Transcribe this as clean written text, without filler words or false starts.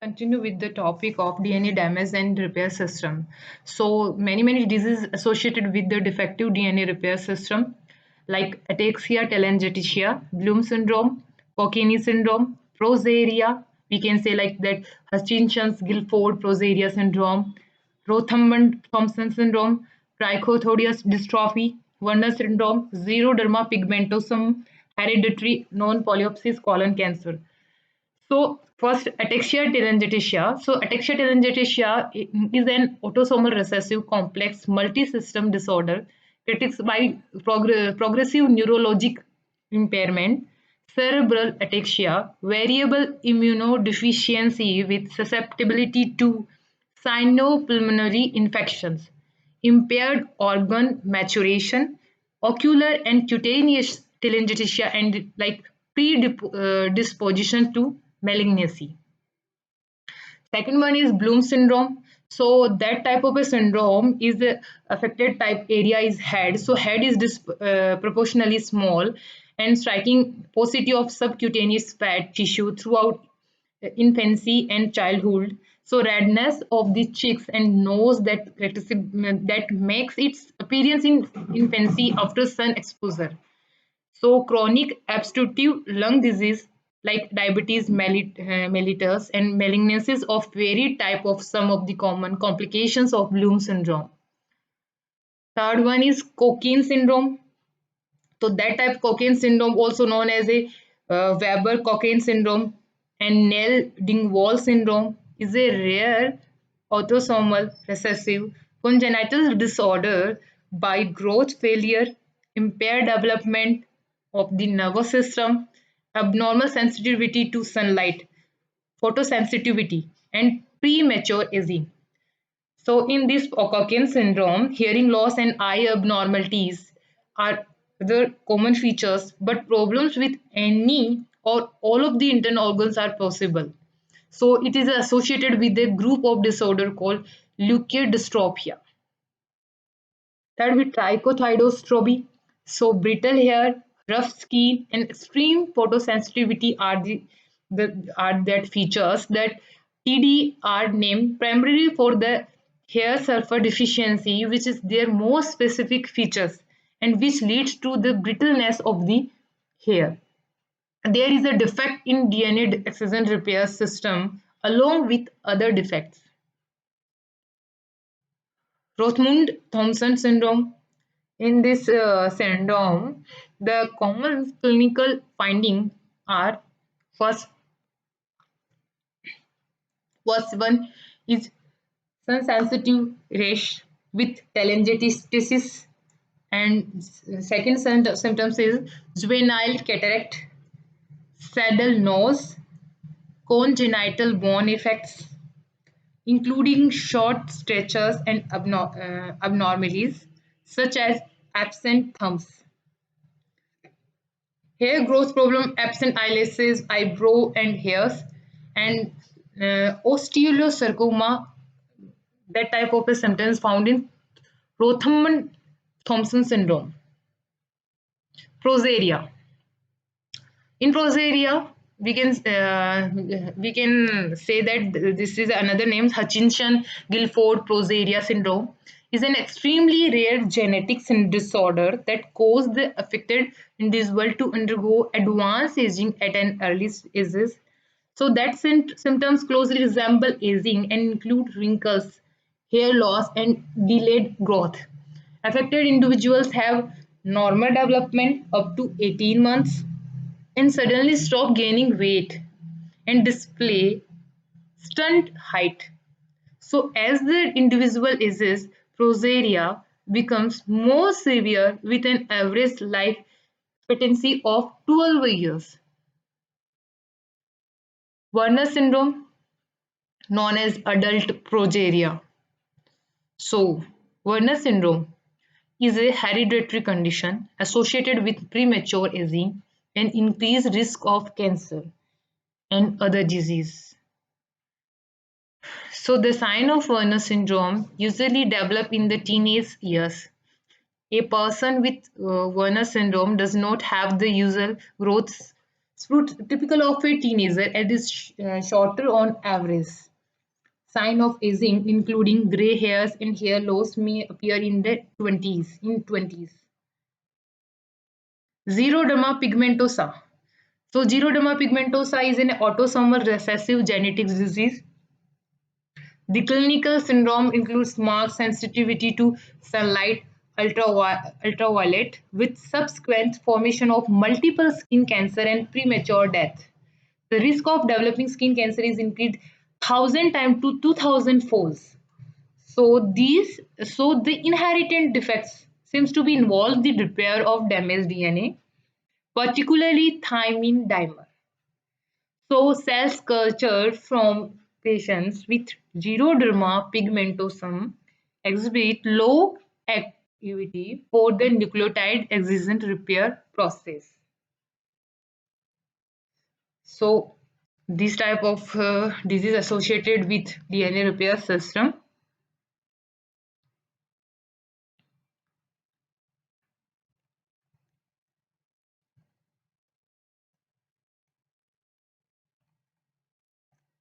Continue with the topic of DNA damage and repair system. So many diseases associated with the defective DNA repair system like ataxia telangiectasia, Bloom syndrome, Cockayne syndrome, progeria. We can say like that Hutchinson's Gilford progeria syndrome, Rothman-Thompson syndrome, trichothiodis dystrophy, Werner syndrome, xeroderma pigmentosum, hereditary non-polyposis colon cancer. So first, ataxia telangiectasia. So ataxia telangiectasia is an autosomal recessive complex multi-system disorder characterized by progressive neurologic impairment, cerebral ataxia, variable immunodeficiency with susceptibility to cyanopulmonary infections, impaired organ maturation, ocular and cutaneous telangiectasia, and like predisposition to malignancy. Second one is Bloom syndrome. So that type of a syndrome is the affected type area is head. So head is proportionally small and striking paucity of subcutaneous fat tissue throughout infancy and childhood. So redness of the cheeks and nose that makes its appearance in infancy after sun exposure. So chronic obstructive lung disease like diabetes mellitus and malignancies of varied type of some of the common complications of Bloom syndrome. Third one is Cockayne syndrome. So that type Cockayne syndrome, also known as a Weber-Cockayne syndrome and Neil-Dingwall syndrome, is a rare autosomal recessive congenital disorder by growth failure, impaired development of the nervous system, abnormal sensitivity to sunlight, photosensitivity, and premature aging. So, in this Cockayne syndrome, hearing loss and eye abnormalities are the common features, but problems with any or all of the internal organs are possible. So, it is associated with a group of disorder called leukodystrophy. Third, with trichothiodystrophy. So, brittle hair, rough skin, and extreme photosensitivity are that features that TD are named primarily for the hair sulfur deficiency, which is their most specific features and which leads to the brittleness of the hair. There is a defect in DNA excision repair system along with other defects. Rothmund Thompson syndrome. In this syndrome, the common clinical findings are first, first one is sun sensitive rash with telangiectasis, and second symptoms is juvenile cataract, saddle nose, congenital bone effects, including short stretchers and abnormalities such as absent thumbs. Hair growth problem, absent eyelashes, eyebrow and hairs, and osteosarcoma, that type of a symptoms found in Rothman Thompson syndrome. Progeria. In progeria, we can say that this is another name, Hutchinson Gilford progeria syndrome is an extremely rare genetic disorder that causes the affected individual to undergo advanced aging at an early ages. So that symptoms closely resemble aging and include wrinkles, hair loss, and delayed growth. Affected individuals have normal development up to 18 months and suddenly stop gaining weight and display stunt height. So, as the individual ages, progeria becomes more severe with an average life expectancy of 12 years. Werner syndrome, known as adult progeria. So, Werner syndrome is a hereditary condition associated with premature aging and increased risk of cancer and other disease. So the sign of Werner syndrome usually develop in the teenage years. A person with Werner syndrome does not have the usual growth Typical of a teenager, it is shorter on average. Sign of aging, including gray hairs and hair loss, may appear in the 20s. Xeroderma pigmentosa. So, xeroderma pigmentosa is an autosomal recessive genetic disease. The clinical syndrome includes marked sensitivity to sunlight, ultraviolet, with subsequent formation of multiple skin cancer and premature death. The risk of developing skin cancer is increased 1,000 times to 2,000 folds. So the inherited defects seems to be involved the repair of damaged DNA, particularly thymine dimer. So cells cultured from patients with xeroderma pigmentosum exhibit low activity for the nucleotide excision repair process. So this type of disease associated with DNA repair system.